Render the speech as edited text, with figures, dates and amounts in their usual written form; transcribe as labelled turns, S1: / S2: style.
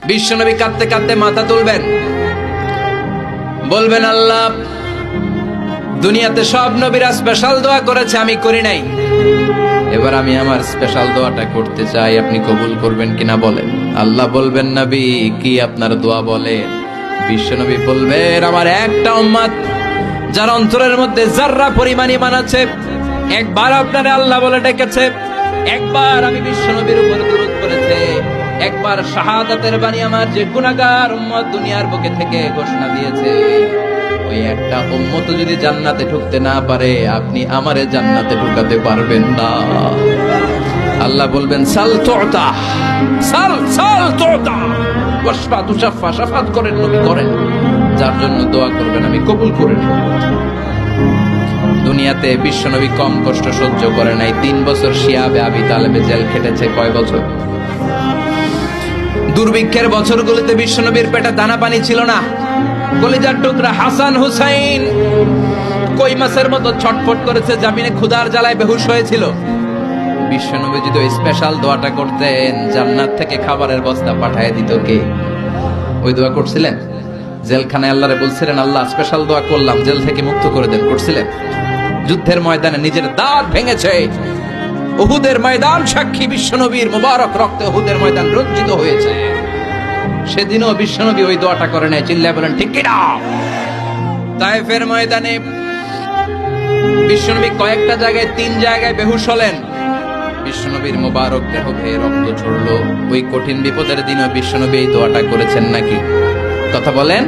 S1: বিশ্বনবী কাঁদতে কাঁদতে মাথা তুলবেন, বলবেন আল্লাহ, দুনিয়াতে সব নবীরা স্পেশাল দোয়া করেছে, আমি করি নাই, এবার আমি আমার স্পেশাল দোয়াটা করতে চাই, আপনি কবুল করবেন কিনা বলেন। আল্লাহ বলবেন, নবী কি আপনার দোয়া বলেন? বিশ্বনবী বলবেন, আমার একটা উম্মত যার অন্তরের মধ্যে যাররা পরিমাণ ঈমান আছে, একবার আপনারে আল্লাহ বলে ডেকেছে, একবার আমি বিশ্বনবীর উপর দুরূদ পড়েছে, একবার শাহাদাতের বাণী আমার যে গুনাহগার উম্মত দুনিয়ার বুকে থেকে ঘোষণা দিয়েছে, ওই একটা উম্মত যদি জান্নাতে ঢুকতে না পারে, আপনি আমারে জান্নাতে ঢুকাতে পারবেন না। আল্লাহ বলবেন, সাল তুতা, সাল সাল তুতা, ওয়াশফা তুশাফা, শাফাত করেন নবী করেন, যার জন্য দোয়া করবেন আমি কবুল করে নেব। দুনিয়াতে বিশ্বনবী কম কষ্ট সহ্য করে নাই। 3 বছর শিয়াবে আবি তালেবে জেল খেটেছে। কয় বছর? দুর্ভিক্ষের বছরগুলোতে বিশ্বনবীর পেটে দানা পানি ছিল না। কলিজার টুকরা হাসান হুসাইন কই মাছের মতো ছটফট করেছে, জামিনে ক্ষুধার জ্বালায় বেহুশ হয়েছিল। বিশ্বনবী যদি ওই স্পেশাল দোয়াটা করতেন, জান্নাত থেকে খাবারের বস্তা পাঠিয়ে দিত কে? ওই দোয়া করছিলেন? জেলখানায় আল্লাহরে বলছিলেন, আল্লাহ স্পেশাল দোয়া করলাম, জেল থেকে মুক্ত করে দেন, করছিলেন? যুদ্ধের ময়দানে নিজের দাঁত ভেঙেছে, উহুদের ময়দান সাক্ষী, বিশ্বনবীর মুবারক রক্তে উহুদের ময়দান রঞ্জিত হয়েছে। সেদিনও বিশ্বনবী ওই দোয়াটা করে নাই। চিল্লায় বলেন ঠিক কিনা? তায়েফের ময়দানে বিশ্বনবী কয়েকটা জায়গায়, 3 জায়গায় বেহুশ হলেন। বিশ্বনবীর মুবারক দেহ বেয়ে রক্ত ঝরলো। ওই কঠিন বিপদের দিনও বিশ্বনবী এই দোয়াটা করেছেন নাকি? কথা বলেন।